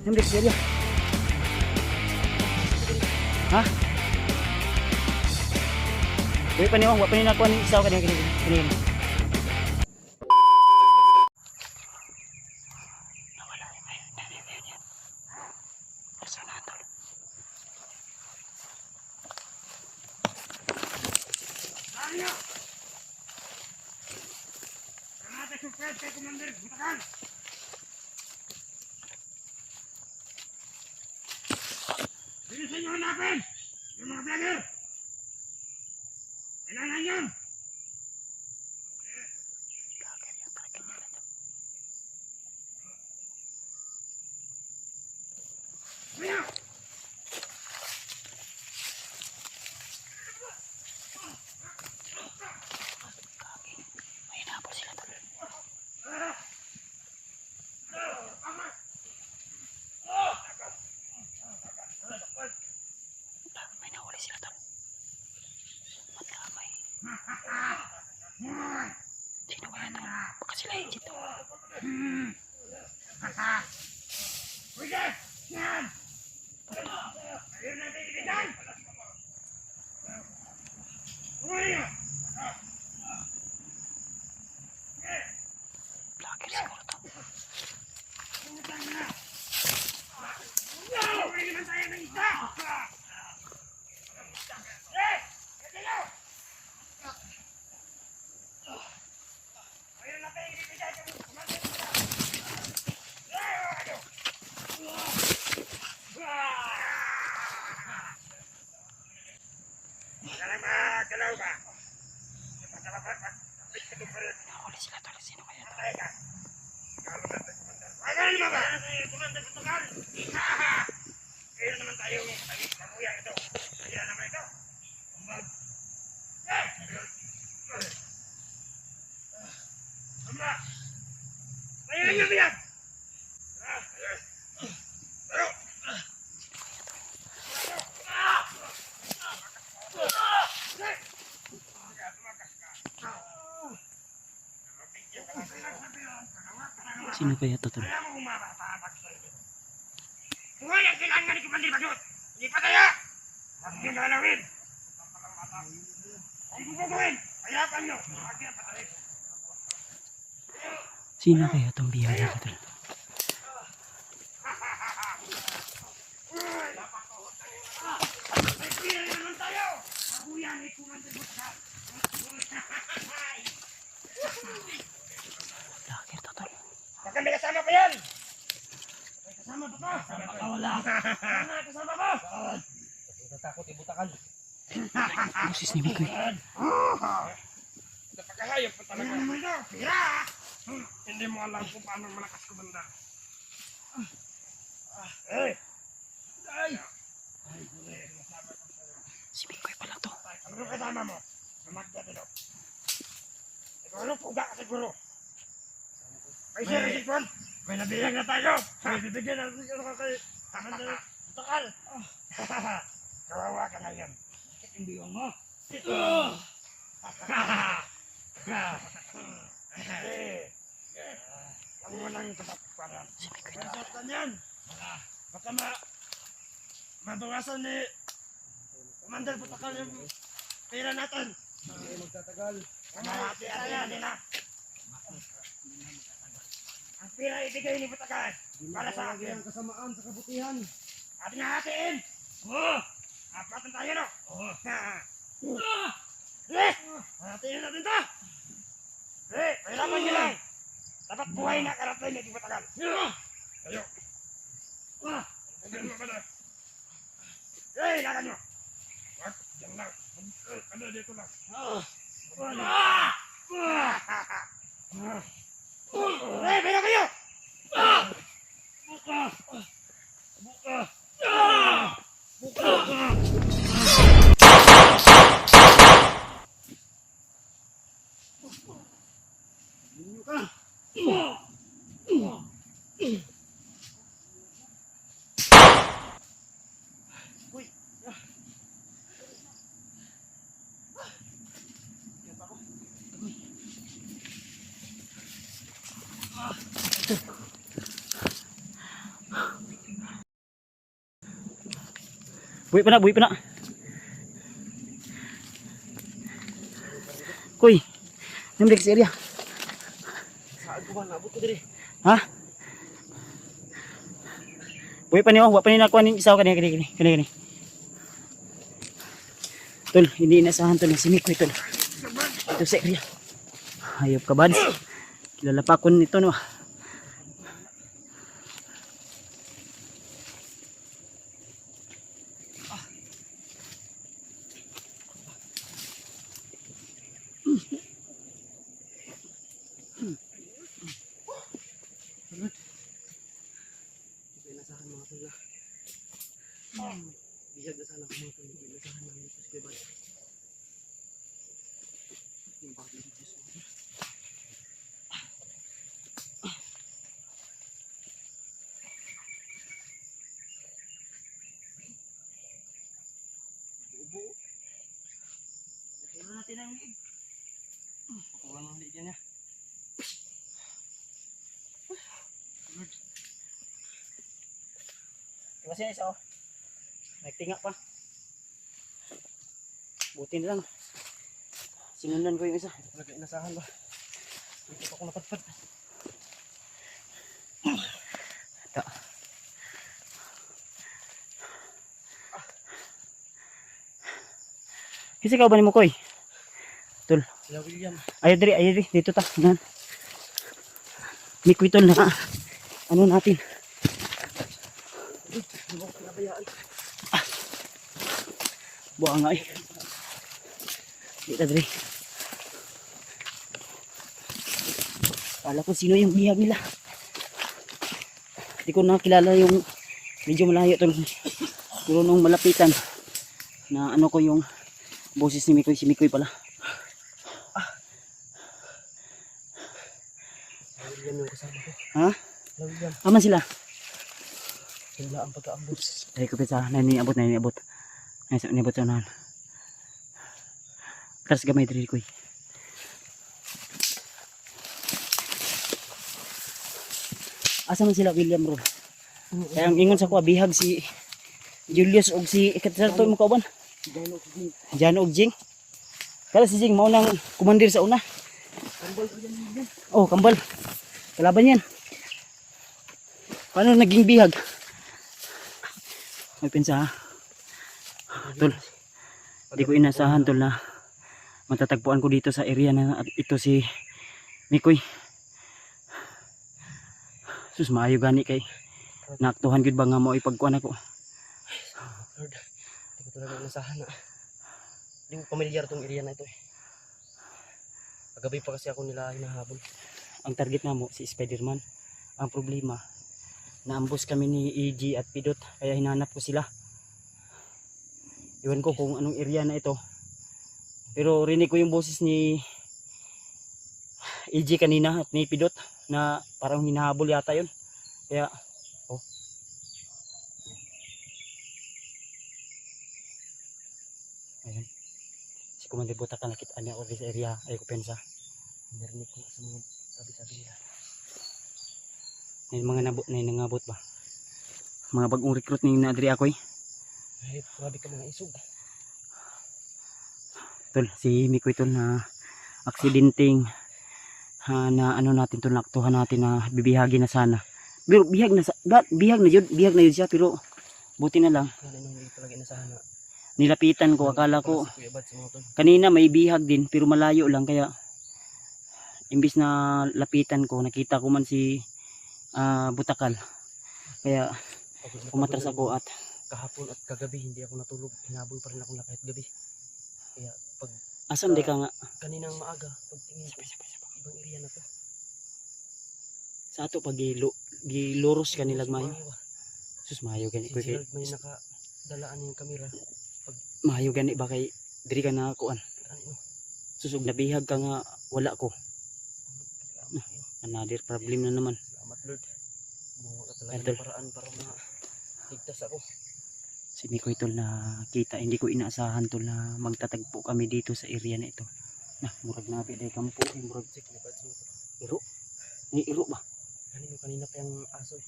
Yung break dia. Ha? Wait pa niyo, wala pa niyo nakuha ni isaw kanina. Nawala yun. Ayun. Asa na ito? Ayo! Granada surprise kay Commander Butakan! Bilisan nyo hanapin! Yung mga vlogger! Kailangan yun! Vlogger yung talaga nila ito. Ayo! May hinabol sila ito. May nahuli sila ito. Madamay. Sino kaya ito? Baka sila yung dito. Uy! Yan! Ayun natin ibigan! Uy! Vlogger siguro ito. Utang na! Uy naman tayo ng isa! Galaw ka! Nahuli sila tol. Sino kaya ito? Ay, ba ba? Commander Butakan! Kaya naman tayo kamuya ito. Kaya naman ito. Samba! Kaya nyo biyan! Sino kaya ito tol? Ngayon kailangan nga ni Commander Badut! Hindi pa tayo! Huwag nyo lalawin! Ang gugugawin! Kayapan nyo! Huwag nyo patayin! Sino kaya itong biyaya ito tol? May pira naman tayo! Maguyan ni Commander Butakan! Vlogger ito tol. Baka may kasama pa yan! May kasama pa pa! Baka wala! Ano kasama pa? Natatakot Butakan. Boses ni Mikoy. Napakahayop pa talaga. Ano ito? Pira! Hindi mo alam kung paano malakas kumanda. Ay! Ay! Si Mikoy pala to. Ano kasama mo? Namagda dito. Siguro puga ka siguro. Ay sir, Sipon! May nabiyang na tayo! May bibigyan natin siguro kay Commander Butakan! Kawawa ka ngayon. Bakit hindi yung mo? Ang walang kapatparan. Masartan yan! Baka mabawasan ni Commander Butakan yung pera natin. Hindi magtatagal. Mahati-hati yan, din na. Ang pera ibigay ni Butakan para sa akin. Ang kasamaan sa kabutihan. Ating hahatiin! Oo! Apatan tayo, no? Oo! Hahatiin natin ito! Kailangan nyo lang! Dapat buhay na karating ni Butakan! Tayo! Tignan mo ba na? Kailangan nyo! Wag! Diyan lang! Ano dito lang? Pera kayo! Buka! Buka! Buka! Uy! Ito. Buhi pa na, buhi pa na. Kuy, namlik sa area. Saan ko ba? Nabot ko diri. Ha? Buhi pa niyo, wa pa niyo nakuha ng isaw kani. Tol, hindi inasahan tol, si Mikoy tol. Ito sa area. Hayop ka bads. Kilala pa ko nito no. Inasahan mga tol. Bihag na sana ako mga tol. Inasahan namin ito sa kibad. Yung bakit yung Diyos mo. Buo-buo. Patulan natin ang liig. Patulan ang liig yan ya. Kasi isa oh. Nagtinga pa. Buti na lang. Sinundan ko yung isa. Talaga inasahan ba? Hindi pa ako napadpad. Ta. Kasi ikaw ba ni mo koy? Tol. Sila William. Ayaw diri. Dito ta. Yan. Mikoy tol na. Ano natin? Hindi mo ko pinabayaan. Buang nga eh. Dito diri. Kala ko sino yung bihag nila. Hindi ko nakilala yung medyo malayo tol. Pero nung malapitan na ano ko yung boses ni Mikoy, si Mikoy pala. William yung kasama ko. Ha? William. Aman sila. Sila ang pagkaambot. Ay ko pizza, na niabot. Ay sa niabot sa unahan. Taras gamay diri koy. Asa man sila William Ron? Kaya ang ingon sa ko bihag si Julius og si Katarto mo kauban. Jano og Jing. Kala si Jing mao nang kumandir sa una. Kambal ko yan William. Oh, kambal. Kalaban yan. Paano naging bihag? May pinsa ha? Tol. Hindi ko inasahan tol na matatagpuan ko dito sa area na ito si Mikoy. Sus maayo gani kay naaktuhan gud ba nga mo ipagkuan ako. Lord, hindi ko talaga inasahan na. Hindi ko pamilyar tong area na ito eh. Paggabi pa kasi ako nila hinahabol. Ang target na mo si Spider-Man. Ang problema, naambos kami ni EG at Pidot kaya hinanap ko sila. Iwan ko kung anong area na ito. Pero rinig ko yung boses ni EG kanina at ni Pidot na parang hinahabol yata yun. Kaya, oh. Ayan. Si Commander Butaka nakita niya ako sa area. Ay ko pensa. Narinig ko sa mga sabi-sabi nila. May mga nangabot ba? Mga bagong recruit ni Nadri ako eh. Ay, grabe ka mga isog. Tol, si Mikoy tol na aksidenteng na ano natin tol naktuhan natin na bibihagi na sana. Pero bihag na yun siya pero buti na lang Hindi talaga inasahan na. nilapitan ko akala ko Si Kuya Bad sa mga tol. kanina may bihag din pero malayo lang kaya imbis na lapitan ko nakita ko man si Butakal kaya umatras ako at Kahapon at kagabi hindi ako natulog. Hinabol pa rin ako na kahit gabi. Kaya pag asan di ka nga kaninang maaga, pagtingin ko, ibang area na to. sa ato pag giluros ka nilag mayo. Sus mayo gani ko Si kay Gerald may nakadalaan yung kamera. mayo gani ba kay diri ka na kuan. Ano? Susog nabihag ka nga wala ko. Another problem na naman. Salamat Lord. Gumawa ka talaga Idol. ng paraan para ligtas ako. Si Mikoy tol na kita hindi ko inaasahan tol na magtatagpo kami dito sa area na ito. Nah, murag nabi day kampo, murag Check ni Bad sa mga tol. iro. Ni iro ba? Kanina pa yung aso eh.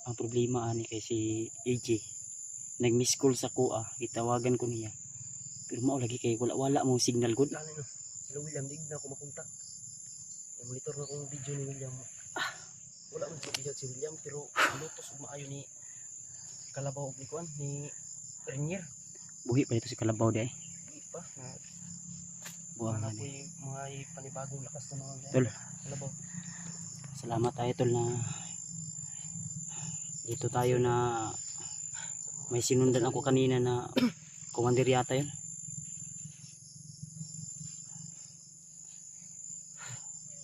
ang problema ani kay si AJ nag-miss call sa kuha, gitawagan ko niya. Pero mao lagi kay wala mo signal good. Lalo no. Sila William, di na ako makontak. Monitor na akong video ni William. Wala man sa bihag si William, pero lutos ug maayo ni Kalabaw ug ni Kuan ni Renier. Buhi pa dito si Kalabaw di ay. Di pa na Buha wala na po ni. mga panibagong lakas na mga Tol. Kalabaw. Salamat tayo tol na dito tayo na may sinundan ako kanina na commander yata yun.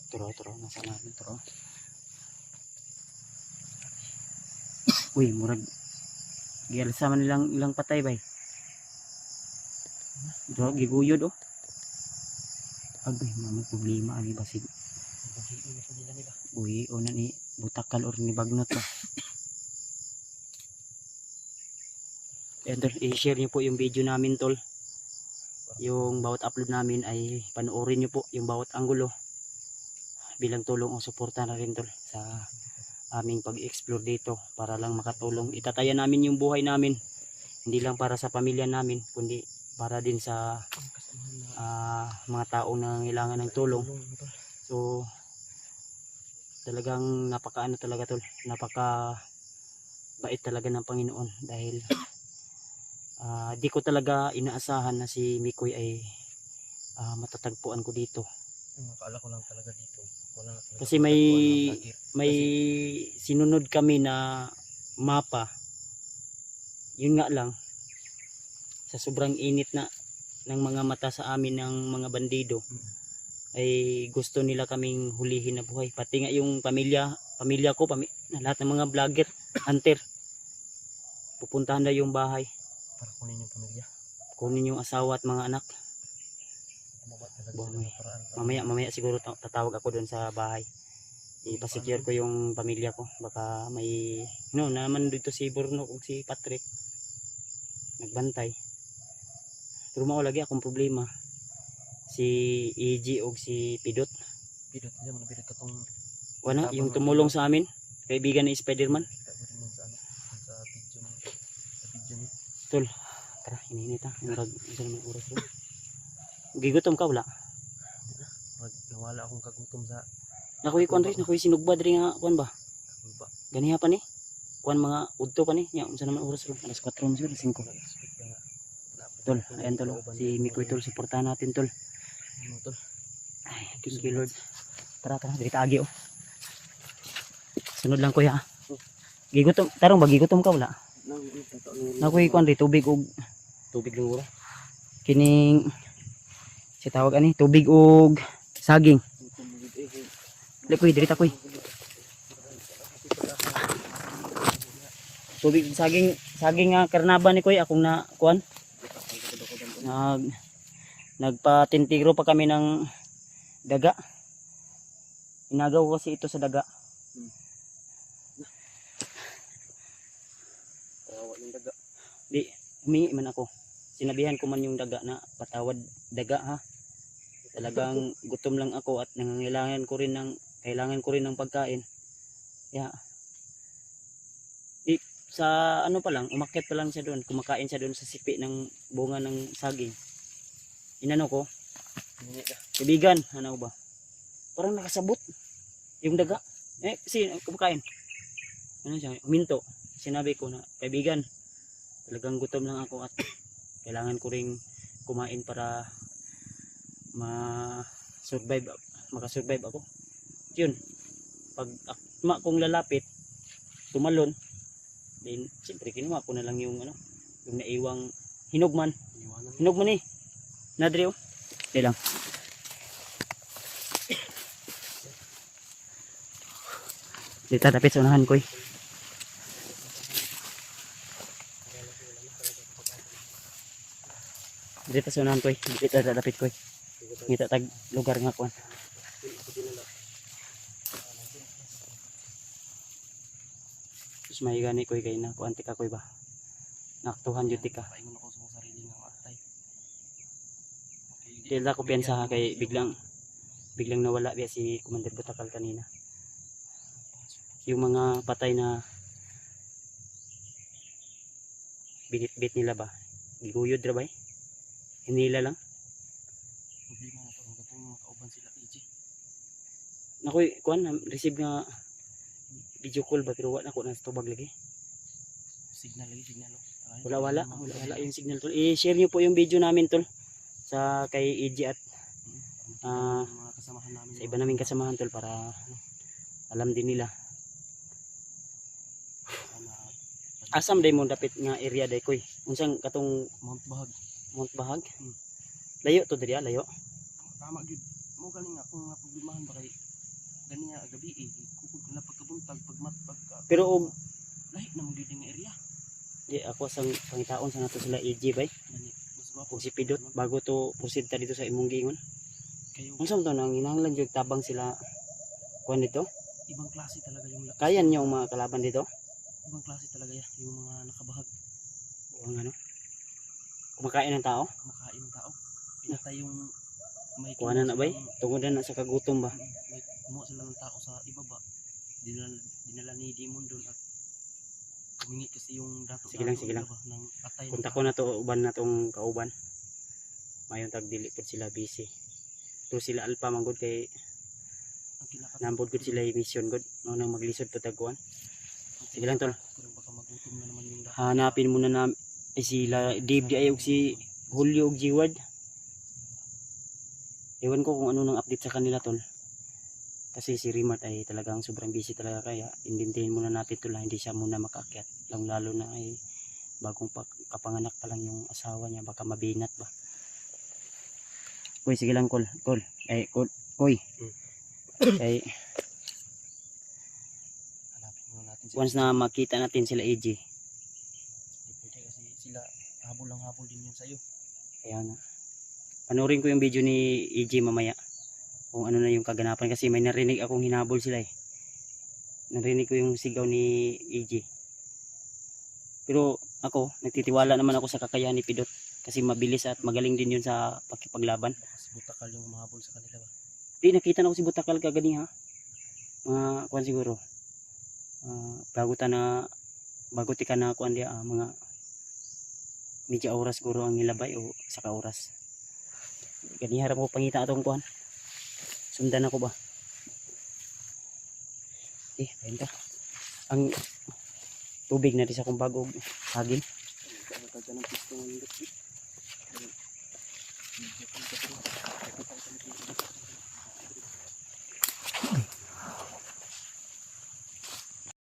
Turo, nasa natin, turo. Uy, murag. Gialsa man ilang patay bay. Turo, giguyod oh. Agay, mga problema, ani basig. Buhiin na po nila nila. Uy, o na ni butakal or ni bagnot ba. And i-share niyo po yung video namin tol. Yung bawat upload namin ay panoorin niyo po yung bawat anggulo. Bilang tulong o suporta na rin tol sa aming pag-explore dito para lang makatulong. Itataya namin yung buhay namin. Hindi lang para sa pamilya namin kundi para din sa mga taong nangailangan ng tulong. So talagang napakaano talaga tol. Napaka bait talaga ng Panginoon dahil di ko talaga inaasahan na si Mikoy ay matatagpuan ko dito. Akala ko lang talaga dito. Wala na talaga Kasi may sinunod kami na mapa. Yun nga lang sa sobrang init na ng mga mata sa amin ng mga bandido ay gusto nila kaming hulihin na buhay. Pati nga yung pamilya ko, lahat ng mga vlogger, hunter. Pupuntahan na yung bahay. para kunin yung pamilya. Kunin yung asawa at mga anak. Bumaba talaga Buwan sila mo ng paraan. Mamaya siguro tatawag ako doon sa bahay. Ipasecure ko yung pamilya ko. Baka may naman dito si Burno o si Patrick nagbantay. Pero mao lagi akong problema. Si EG o si Pidot. Pidot niya mo nabidot katong Wala yung tumulong sa amin. Kaibigan ni Spider-Man. kita mo rin nun sa ano sa video ni. Tol, tara, ininit ha. Murag, isa naman oras rin. Gigutom ka wala? Nawala akong kagutom sa Nakuy kuan rin, nakuy sinugbad rin nga kuan ba? kulba. Ganiha pa ni. Kuan mga udto pa ni. Nya unsa naman oras ron? Alas 4 siguro, 5. Expect na nga. Tol, ayan tol. Si Mikoy tol, suportahan natin tol. Ano tol? Ay, thank you Lord. Tara, diri taagi oh. Sunod lang kuya. Gigutom, tarong ba gigutom ka wala? Nakuy kuan rin, tubig og Tubig ng ura. kining si tawag ani, tubig og saging. Likoy, diri ta koy. Tubig og saging nga karnaba ni koy akong na kuan. Nagpatintigro pa kami ng daga. Inagaw kasi ito sa daga. Kawawa yung daga. Di, humingi man ako. Sinabihan ko man yung daga na patawad daga ha. Talagang gutom lang ako at kailangan ko rin ng pagkain. Yeah. Di, sa ano pa lang, umakyat pa lang siya doon. Kumakain siya doon sa sipi ng bunga ng saging. Inano ko, Hindi ka. kaibigan, ano ba? Parang nakasabot yung daga. Kasi kumakain. Ano siya, huminto. Sinabi ko na, kaibigan, talagang gutom lang ako at kailangan ko ring kumain para makasurvive ako. Yun. Pag akma kong lalapit, tumalon, then siyempre kinuha ko na lang yung yung naiwang hinugman. Hinugman eh. Nadrio. Di lang. Dito dapit sa unahan ko eh. Dito sa unahan ko eh. Dito dapit ko eh. Ngita tag lugar nga kuan. Terus may gani ko kay na kuan tika ko ba. Naktuhan jud tika. Paingon ako sa sarili ng atay. Dila ko piyansa kay biglang nawala biya si Commander Butakal kanina. Yung mga patay na binitbit nila ba? Giguyod ra ba eh? Hinila lang. Problema na parang gatong mga kauban sila AJ. Nakoy, kuan, receive nga video call ba pero wala ko na tubag lagi. Signal lagi, signal. Ay, Wala yung signal tol. I-share niyo po yung video namin tol sa kay EJ at mga kasamahan namin. sa iba naming kasamahan tol para alam din nila. Sana Asam day mo dapit nga area day koy. Unsang katong Mount Bahag. Mount Bahag? Hmm. Layo to diri, layo. Tama gyud. Mo galing nga kung nga problemahan ba kay gani nga gabi eh. Kukog na pagkabuntag pagmat Pero og lahi na mo dito nga area. di ako sang pangitaon sa nato sila EJ bay. Gani mas gwapo Ug si Pidot bago to proceed ta dito sa imong giingon. kayo. Unsa man to nang hinahanglan jud tabang sila kuan dito? Ibang klase talaga yung lakas. Kaya niyo ang mga kalaban dito? Ibang klase talaga ya yung mga nakabahag. O ang ano? Kumakain ng tao? Kumakain ng tao. Pinatay yung may Kuhanan na bay? silang- Tungod na sa kagutom ba? may kumuha sila ng tao sa ibaba. Dinala ni Demon doon at humingi kasi yung dato Sige lang, sige lang. ng atay. Punta ko na to uban na tong kauban. Mayon tag dili pud sila busy. To sila alpa manggod kay Ang kinakatakot nambod gud sila yung mission gud. No nang maglisod pa tagkuan. Sige lang tol. Pero baka magutom na naman yung dato. Hanapin muna na sila Dave di ayog si Julio ug Jiward. Ewan ko kung ano nang update sa kanila tol. Kasi si Rimat ay talagang sobrang busy talaga kaya indintayin muna natin tol na hindi siya muna makaakyat. Lalo na ay bagong kapanganak pa lang yung asawa niya baka mabinat ba. Koy sige lang kol. Koy. Kay Hanapin muna natin sila. once na makita natin sila AJ. Hindi pwede kasi sila habol lang habol din yun sa'yo. Kaya na. Panoorin ko yung video ni AJ mamaya. Kung ano na yung kaganapan kasi may narinig akong hinabol sila eh. Narinig ko yung sigaw ni AJ. Pero ako, nagtitiwala naman ako sa kakayahan ni Pidot. Kasi mabilis at magaling din yun sa pakipaglaban. Kasi butakal yung mahabol sa kanila ba. Di, nakita na ako si Butakal kagani ha. Mga kuan siguro. Bago tika na kuan dia mga medya oras siguro ang nilabay o saka oras. Gani harap ko pangita atong kuan. Sundan ako ba? Ayun ta. Ang tubig na di sa kong bagong saging. Talaga ng pistong